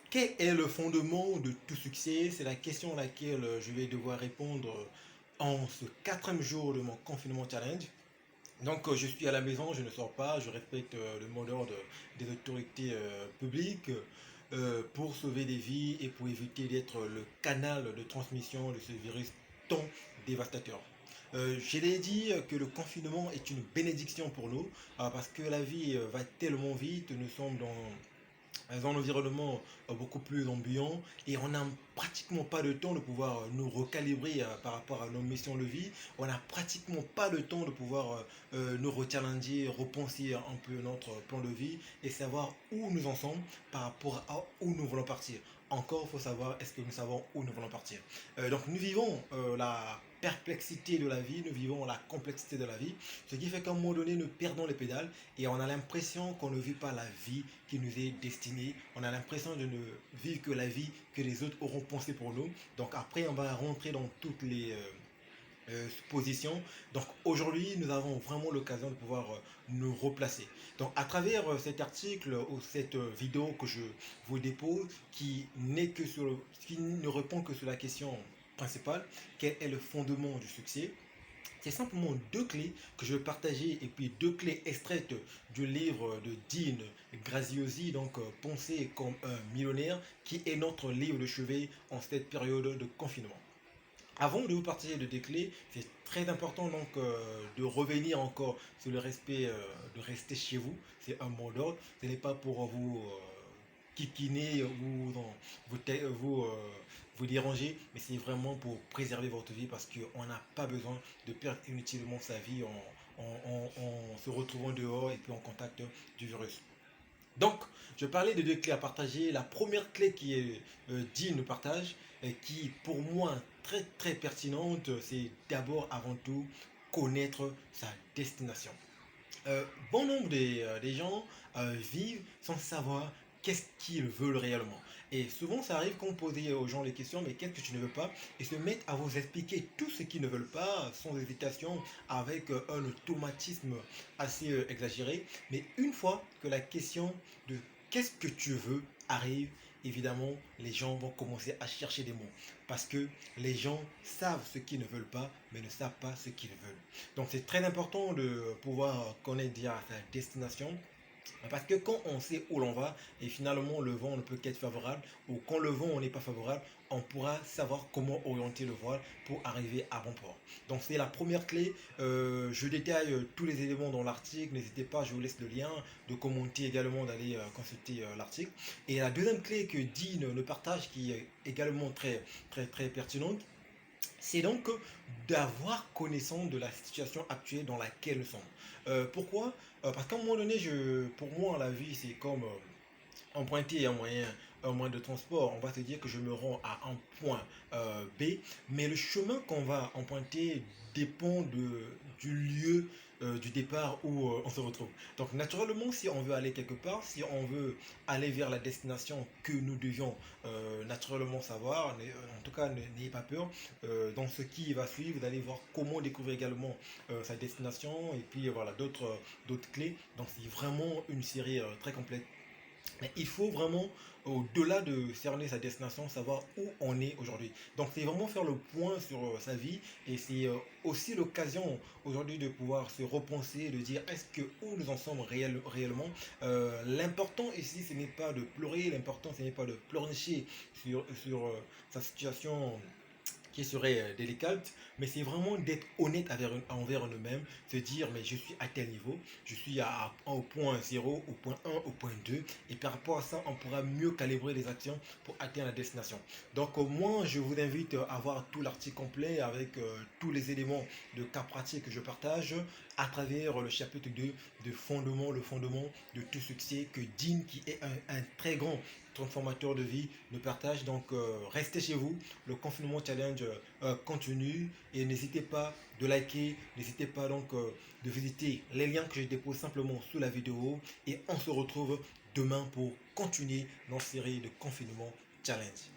Quel est le fondement de tout succès? C'est la question à laquelle je vais devoir répondre en ce quatrième jour de mon confinement challenge. Donc, je suis à la maison, je ne sors pas, je respecte le mot d'ordre des autorités publiques pour sauver des vies et pour éviter d'être le canal de transmission de ce virus tant dévastateur. Je l'ai dit que le confinement est une bénédiction pour nous parce que la vie va tellement vite, nous sommes dans un environnement beaucoup plus ambiant et on n'a pratiquement pas de temps de pouvoir nous recalibrer par rapport à nos missions de vie. On n'a pratiquement pas le temps de pouvoir nous rechallenger, repenser un peu notre plan de vie et savoir où nous en sommes par rapport à où nous voulons partir. Encore, il faut savoir est-ce que nous savons où nous voulons partir. Donc nous vivons la perplexité de la vie, nous vivons la complexité de la vie, ce qui fait qu'à un moment donné, nous perdons les pédales et on a l'impression qu'on ne vit pas la vie qui nous est destinée. On a l'impression de ne vivre que la vie que les autres auront pensée pour nous. Donc après, on va rentrer dans toutes les positions. Donc aujourd'hui, nous avons vraiment l'occasion de pouvoir nous replacer. Donc à travers cet article ou cette vidéo que je vous dépose, qui ne répond que sur la question principale, quel est le fondement du succès? C'est simplement deux clés que je vais partager et puis deux clés extraites du livre de Dean Graziosi, donc Penser comme un millionnaire, qui est notre livre de chevet en cette période de confinement. Avant de vous partager de des clés, c'est très important donc de revenir encore sur le respect de rester chez vous. C'est un mot d'ordre. Ce n'est pas pour vous kikiner ou non, vous déranger, mais c'est vraiment pour préserver votre vie parce qu'on n'a pas besoin de perdre inutilement sa vie en se retrouvant dehors et puis en contact du virus. Donc, je parlais de deux clés à partager. La première clé qui est digne de partage, et qui pour moi très très pertinente, c'est d'abord avant tout connaître sa destination. Bon nombre des gens vivent sans savoir qu'est-ce qu'ils veulent réellement. Et souvent, ça arrive qu'on pose aux gens les questions, mais qu'est-ce que tu ne veux pas? Et se mettent à vous expliquer tout ce qu'ils ne veulent pas, sans hésitation, avec un automatisme assez exagéré. Mais une fois que la question de qu'est-ce que tu veux arrive, évidemment, les gens vont commencer à chercher des mots. Parce que les gens savent ce qu'ils ne veulent pas, mais ne savent pas ce qu'ils veulent. Donc c'est très important de pouvoir connaître déjà sa destination. Parce que quand on sait où l'on va et finalement le vent ne peut qu'être favorable ou quand le vent n'est pas favorable, on pourra savoir comment orienter le voile pour arriver à bon port. Donc c'est la première clé. Je détaille tous les éléments dans l'article. N'hésitez pas, je vous laisse le lien de commenter également, d'aller consulter l'article. Et la deuxième clé que Dean ne partage, qui est également très très très pertinente, c'est donc d'avoir connaissance de la situation actuelle dans laquelle nous sommes. Pourquoi? Parce qu'à un moment donné, pour moi, la vie, c'est comme emprunter un moyen de transport. On va se dire que je me rends à un point B, mais le chemin qu'on va emprunter dépend du lieu du départ où on se retrouve. Donc naturellement, si on veut aller quelque part, si on veut aller vers la destination que nous devions naturellement savoir, en tout cas n'ayez pas peur. Dans ce qui va suivre, vous allez voir comment découvrir également sa destination et puis voilà d'autres clés. Donc c'est vraiment une série très complète. Mais il faut vraiment, au-delà de cerner sa destination, savoir où on est aujourd'hui. Donc c'est vraiment faire le point sur sa vie et c'est aussi l'occasion aujourd'hui de pouvoir se repenser, de dire est-ce que où nous en sommes réellement. L'important ici, ce n'est pas de pleurer, l'important ce n'est pas de pleurnicher sur sa situation qui serait délicate, mais c'est vraiment d'être honnête envers nous-mêmes, se dire mais je suis à tel niveau, je suis au point 0, au point 1, au point 2, et par rapport à ça, on pourra mieux calibrer les actions pour atteindre la destination. Donc moi, je vous invite à voir tout l'article complet avec tous les éléments de cas pratiques que je partage à travers le chapitre 2 de fondement, le fondement de tout succès que Dean, qui est un très grand transformateur de vie, nous partage. Donc restez chez vous, le confinement challenge continue et n'hésitez pas de liker, n'hésitez pas donc de visiter les liens que je dépose simplement sous la vidéo et on se retrouve demain pour continuer notre série de confinement challenge.